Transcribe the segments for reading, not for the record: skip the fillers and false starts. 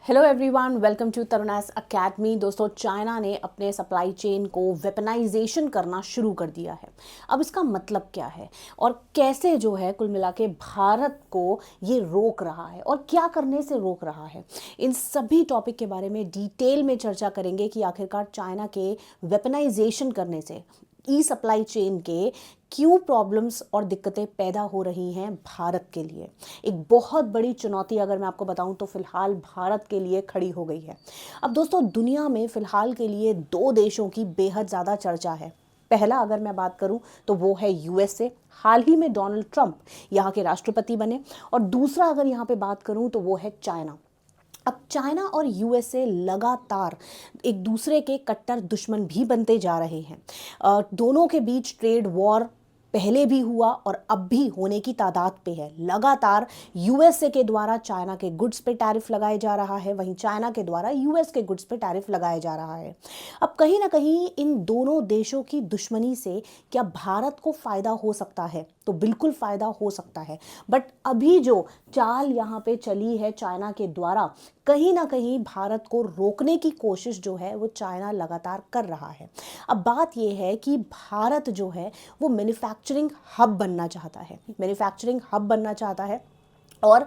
Hello everyone, welcome to Tarunas academy. दोस्तों, China ने अपने सप्लाई चेन को वेपनाइजेशन करना शुरू कर दिया है। अब इसका मतलब क्या है और कैसे जो है कुल मिला के भारत को ये रोक रहा है और क्या करने से रोक रहा है, इन सभी टॉपिक के बारे में डिटेल में चर्चा करेंगे कि आखिरकार चाइना के वेपनाइजेशन करने से ई सप्लाई चेन के क्यों प्रॉब्लम्स और दिक्कतें पैदा हो रही हैं भारत के लिए। एक बहुत बड़ी चुनौती अगर मैं आपको बताऊं तो फिलहाल भारत के लिए खड़ी हो गई है। अब दोस्तों, दुनिया में फिलहाल के लिए दो देशों की बेहद ज़्यादा चर्चा है। पहला अगर मैं बात करूं तो वो है यूएसए। हाल ही में डोनाल्ड ट्रंप यहाँ के राष्ट्रपति बने। और दूसरा अगर यहाँ पे बात करूं तो वो है चाइना। अब चाइना और यूएसए लगातार एक दूसरे के कट्टर दुश्मन भी बनते जा रहे हैं। दोनों के बीच ट्रेड वॉर पहले भी हुआ और अब भी होने की तादाद पे है। लगातार यूएसए के द्वारा चाइना के गुड्स पे टैरिफ लगाए जा रहा है, वहीं चाइना के द्वारा यूएस के गुड्स पे टैरिफ लगाया जा रहा है। अब कहीं ना कहीं इन दोनों देशों की दुश्मनी से क्या भारत को फायदा हो सकता है? तो बिल्कुल फायदा हो सकता है। बट अभी जो चाल यहाँ पे चली है चाइना के द्वारा, कहीं ना कहीं भारत को रोकने की कोशिश जो है वो चाइना लगातार कर रहा है। अब बात यह है कि भारत जो है वो मैन्युफैक्चरिंग हब बनना चाहता है, मैन्युफैक्चरिंग हब बनना चाहता है और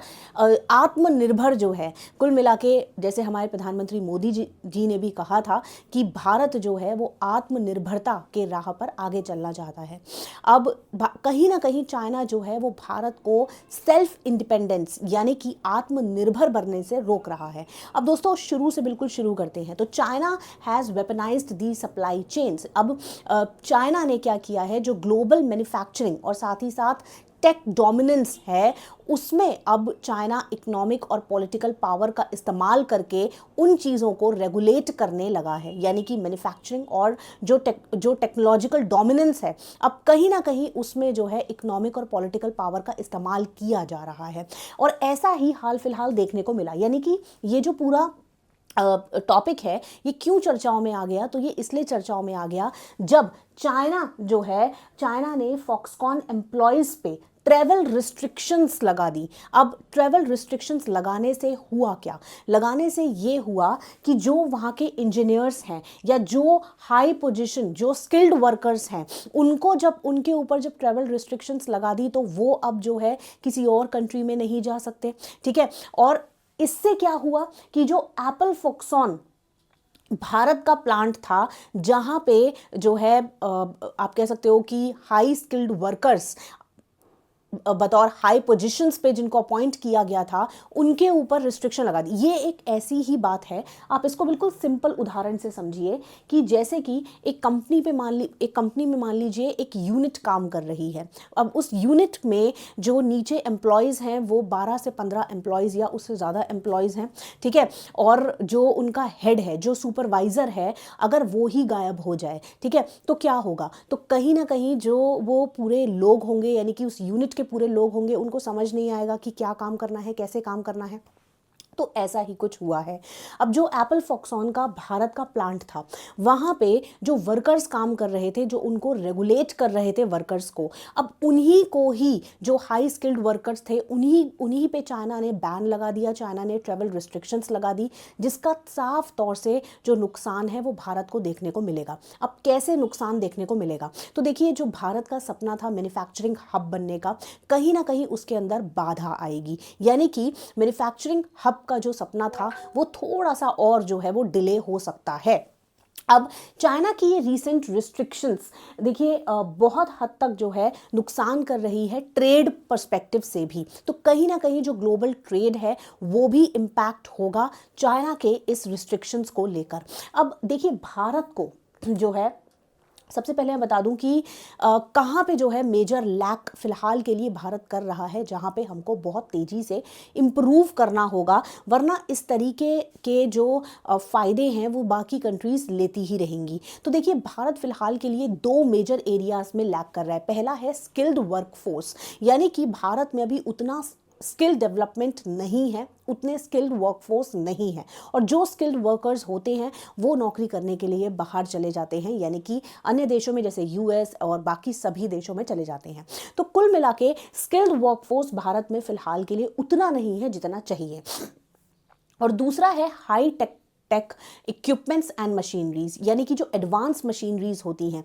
आत्मनिर्भर जो है कुल मिला के, जैसे हमारे प्रधानमंत्री मोदी जी ने भी कहा था कि भारत जो है वो आत्मनिर्भरता के राह पर आगे चलना चाहता है। अब कहीं ना कहीं चाइना जो है वो भारत को सेल्फ इंडिपेंडेंस यानी कि आत्मनिर्भर बनने से रोक रहा है। अब दोस्तों, शुरू से बिल्कुल शुरू करते हैं। तो China has weaponised the supply chains. अब चाइना ने क्या किया है, जो ग्लोबल मैन्युफैक्चरिंग और साथ ही साथ टेक डोमिनेंस है, उसमें अब चाइना इकोनॉमिक और पॉलिटिकल पावर का इस्तेमाल करके उन चीज़ों को रेगुलेट करने लगा है। यानी कि मैन्युफैक्चरिंग और जो टेक्नोलॉजिकल डोमिनेंस है, अब कहीं ना कहीं उसमें जो है इकोनॉमिक और पॉलिटिकल पावर का इस्तेमाल किया जा रहा है। और ऐसा ही हाल फिलहाल देखने को मिला। यानी कि ये जो पूरा टॉपिक है ये क्यों चर्चाओं में आ गया, तो ये इसलिए चर्चाओं में आ गया जब चाइना ने फॉक्सकॉन एम्प्लॉयज़ पे ट्रैवल रिस्ट्रिक्शंस लगा दी। अब ट्रैवल रिस्ट्रिक्शंस लगाने से हुआ क्या? लगाने से ये हुआ कि जो वहाँ के इंजीनियर्स हैं या जो हाई पोजीशन जो स्किल्ड वर्कर्स हैं, उनको जब उनके ऊपर जब ट्रैवल रिस्ट्रिक्शंस लगा दी तो वो अब जो है किसी और कंट्री में नहीं जा सकते। ठीक है। और इससे क्या हुआ कि जो एप्पल फॉक्सकॉन भारत का प्लांट था, जहां पे जो है आप कह सकते हो कि हाई स्किल्ड वर्कर्स बतौर हाई पोजीशंस पे जिनको अपॉइंट किया गया था, उनके ऊपर रिस्ट्रिक्शन लगा दी। ये एक ऐसी ही बात है, आप इसको बिल्कुल सिंपल उदाहरण से समझिए कि जैसे कि एक कंपनी में मान लीजिए एक यूनिट काम कर रही है। अब उस यूनिट में जो नीचे एम्प्लॉयज़ हैं वो 12 से 15 एम्प्लॉयज़ या उससे ज़्यादा एम्प्लॉयज़ हैं। ठीक है। और जो उनका हेड है, जो सुपरवाइज़र है, अगर वो ही गायब हो जाए, ठीक है, तो क्या होगा? तो कहीं ना कहीं जो वो पूरे लोग होंगे, यानी कि उस यूनिट के पूरे लोग होंगे, उनको समझ नहीं आएगा कि क्या काम करना है, कैसे काम करना है। तो ऐसा ही कुछ हुआ है। अब जो एप्पल फॉक्सकॉन का भारत का प्लांट था, वहाँ पे जो वर्कर्स काम कर रहे थे, जो उनको रेगुलेट कर रहे थे वर्कर्स को, अब उन्हीं को ही, जो हाई स्किल्ड वर्कर्स थे, उन्हीं पे चाइना ने बैन लगा दिया, चाइना ने ट्रैवल रिस्ट्रिक्शंस लगा दी, जिसका साफ तौर से जो नुकसान है वो भारत को देखने को मिलेगा। अब कैसे नुकसान देखने को मिलेगा? तो देखिए, जो भारत का सपना था मैन्युफैक्चरिंग हब बनने का, कहीं ना कहीं उसके अंदर बाधा आएगी। यानी कि मैन्युफैक्चरिंग हब का जो सपना था वो थोड़ा सा और जो है वो डिले हो सकता है। अब चाइना की ये रीसेंट रिस्ट्रिक्शंस देखिए बहुत हद तक जो है नुकसान कर रही है ट्रेड पर्सपेक्टिव से भी। तो कहीं ना कहीं जो ग्लोबल ट्रेड है वो भी इम्पैक्ट होगा चाइना के इस रिस्ट्रिक्शंस को लेकर। अब देखिए, भारत को जो है, सबसे पहले मैं बता दूं कि कहाँ पे जो है मेजर लैक फिलहाल के लिए भारत कर रहा है, जहाँ पे हमको बहुत तेज़ी से इम्प्रूव करना होगा, वरना इस तरीके के जो फ़ायदे हैं वो बाकी कंट्रीज़ लेती ही रहेंगी। तो देखिए, भारत फिलहाल के लिए दो मेजर एरियाज़ में लैक कर रहा है। पहला है स्किल्ड वर्कफोर्स, यानी कि भारत में अभी उतना स्किल डेवलपमेंट नहीं है, उतने स्किल्ड वर्कफोर्स नहीं है। और जो स्किल्ड वर्कर्स होते हैं वो नौकरी करने के लिए बाहर चले जाते हैं, यानी कि अन्य देशों में, जैसे यूएस और बाकी सभी देशों में चले जाते हैं। तो कुल मिला के स्किल्ड वर्कफोर्स भारत में फिलहाल के लिए उतना नहीं है जितना चाहिए। और दूसरा है high tech equipments and machineries, यानी कि जो एडवांस मशीनरीज होती हैं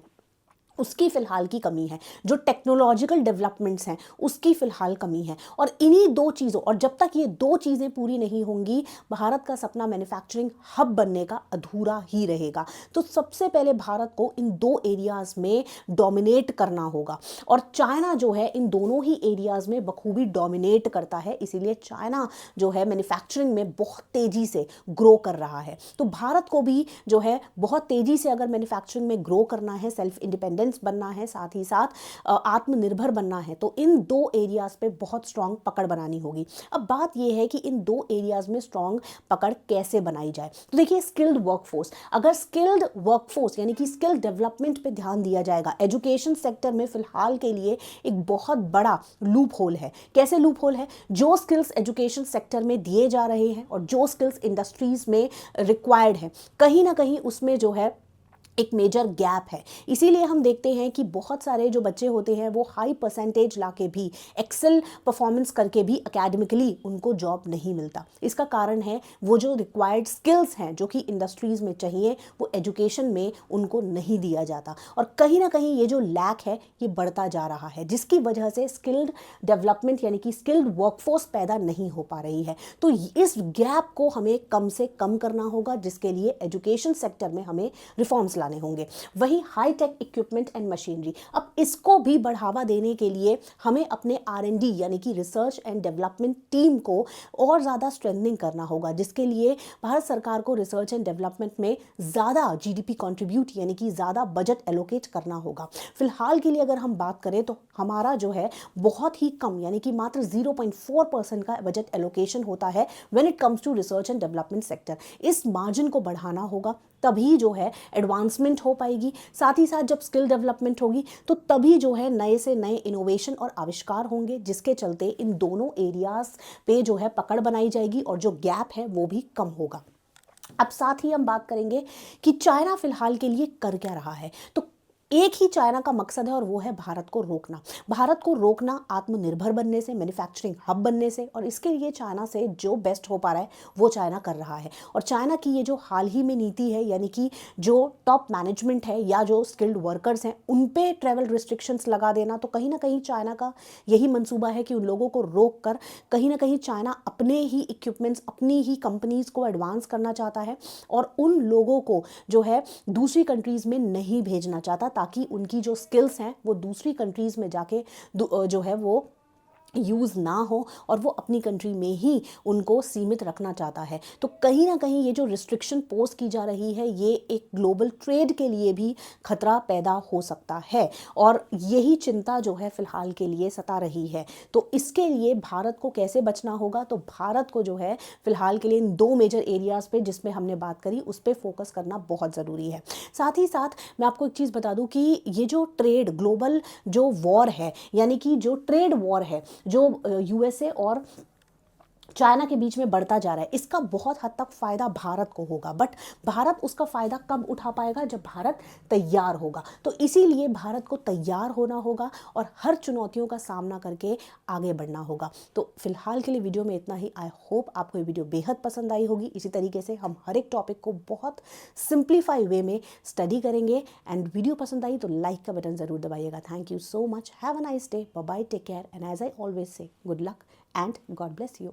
उसकी फ़िलहाल की कमी है, जो टेक्नोलॉजिकल डेवलपमेंट्स हैं उसकी फ़िलहाल कमी है। और इन्हीं दो चीज़ों, और जब तक ये दो चीज़ें पूरी नहीं होंगी, भारत का सपना मैन्युफैक्चरिंग हब बनने का अधूरा ही रहेगा। तो सबसे पहले भारत को इन दो एरियाज़ में डोमिनेट करना होगा, और चाइना जो है इन दोनों ही एरियाज़ में बखूबी डोमिनेट करता है, इसीलिए चाइना जो है मैन्युफैक्चरिंग में बहुत तेज़ी से ग्रो कर रहा है। तो भारत को भी जो है बहुत तेज़ी से अगर मैन्युफैक्चरिंग में ग्रो करना है, सेल्फ इंडिपेंडेंट बनना है, साथ ही साथ आत्मनिर्भर बनना है, तो इन दो एरियाज पे बहुत स्ट्रांग पकड़ बनानी होगी। अब बात यह है कि इन दो एरियाज में स्ट्रांग पकड़ कैसे बनाई जाए। तो देखिए, स्किल्ड वर्कफोर्स, अगर स्किल्ड वर्कफोर्स यानी कि स्किल डेवलपमेंट पे ध्यान दिया जाएगा, एजुकेशन सेक्टर में फिलहाल के लिए एक बहुत बड़ा लूप होल है। कैसे लूप होल है? जो स्किल्स एजुकेशन सेक्टर में दिए जा रहे हैं और जो स्किल्स इंडस्ट्रीज में रिक्वायर्ड है, कहीं ना कहीं उसमें जो है एक मेजर गैप है। इसीलिए हम देखते हैं कि बहुत सारे जो बच्चे होते हैं वो हाई परसेंटेज लाके भी, एक्सेल परफॉर्मेंस करके भी एकेडमिकली उनको जॉब नहीं मिलता। इसका कारण है वो जो रिक्वायर्ड स्किल्स हैं जो कि इंडस्ट्रीज़ में चाहिए, वो एजुकेशन में उनको नहीं दिया जाता, और कहीं ना कहीं ये जो लैक है ये बढ़ता जा रहा है, जिसकी वजह से स्किल्ड डेवलपमेंट यानी कि स्किल्ड वर्कफोर्स पैदा नहीं हो पा रही है। तो इस गैप को हमें कम से कम करना होगा, जिसके लिए एजुकेशन सेक्टर में हमें रिफॉर्म्स लाने होंगे। वही high tech equipment and machinery, अब इसको भी बढ़ावा देने के लिए हमें अपने R&D यानी कि रिसर्च एंड डेवलपमेंट टीम को और ज़्यादा स्ट्रेंथनिंग करना होगा, जिसके लिए भारत सरकार को रिसर्च एंड डेवलपमेंट में ज़्यादा GDP कंट्रीब्यूट यानी कि ज़्यादा बजट एलोकेट करना होगा। फिलहाल के लिए अगर हम बात करें तो हमारा जो है बहुत ही कम यानी कि मात्र 0.4% का बजट एलोकेशन होता है when it comes to research and development sector. इस मार्जिन को बढ़ाना होगा, तभी जो है एडवांसमेंट हो पाएगी। साथ ही साथ जब स्किल डेवलपमेंट होगी तो तभी जो है नए से नए इनोवेशन और आविष्कार होंगे, जिसके चलते इन दोनों एरियाज पे जो है पकड़ बनाई जाएगी और जो गैप है वो भी कम होगा। अब साथ ही हम बात करेंगे कि चाइना फिलहाल के लिए कर क्या रहा है। तो एक ही चाइना का मकसद है और वो है भारत को रोकना। भारत को रोकना आत्मनिर्भर बनने से, मैन्युफैक्चरिंग हब बनने से, और इसके लिए चाइना से जो बेस्ट हो पा रहा है वो चाइना कर रहा है। और चाइना की ये जो हाल ही में नीति है, यानी कि जो टॉप मैनेजमेंट है या जो स्किल्ड वर्कर्स हैं उन पे ट्रैवल रिस्ट्रिक्शंस लगा देना, तो कहीं ना कहीं चाइना का यही मंसूबा है कि उन लोगों को रोक कर कहीं ना कहीं चाइना अपने ही इक्विपमेंट्स, अपनी ही कंपनीज को एडवांस करना चाहता है, और उन लोगों को जो है दूसरी कंट्रीज़ में नहीं भेजना चाहता, ताकि उनकी जो स्किल्स हैं वो दूसरी कंट्रीज़ में जाके जो है वो यूज़ ना हो और वो अपनी कंट्री में ही उनको सीमित रखना चाहता है। तो कहीं ना कहीं ये जो रिस्ट्रिक्शन पोस्ट की जा रही है ये एक ग्लोबल ट्रेड के लिए भी खतरा पैदा हो सकता है, और यही चिंता जो है फिलहाल के लिए सता रही है। तो इसके लिए भारत को कैसे बचना होगा? तो भारत को जो है फिलहाल के लिए इन दो मेजर एरियाज़ पे जिसमें हमने बात करी उस पर फोकस करना बहुत ज़रूरी है। साथ ही साथ मैं आपको एक चीज़ बता दूं कि ये जो ट्रेड ग्लोबल जो वॉर है, यानी कि जो ट्रेड वॉर है जो USA और चाइना के बीच में बढ़ता जा रहा है, इसका बहुत हद तक फायदा भारत को होगा, बट भारत उसका फायदा कब उठा पाएगा? जब भारत तैयार होगा। तो इसीलिए भारत को तैयार होना होगा और हर चुनौतियों का सामना करके आगे बढ़ना होगा। तो फिलहाल के लिए वीडियो में इतना ही। आई होप आपको ये वीडियो बेहद पसंद आई होगी। इसी तरीके से हम हर एक टॉपिक को बहुत सिंप्लीफाई वे में स्टडी करेंगे। एंड वीडियो पसंद आई तो लाइक का बटन ज़रूर दबाइएगा। Thank you so much, have a nice day, bye bye, take care, and as I always say, good luck and God bless you.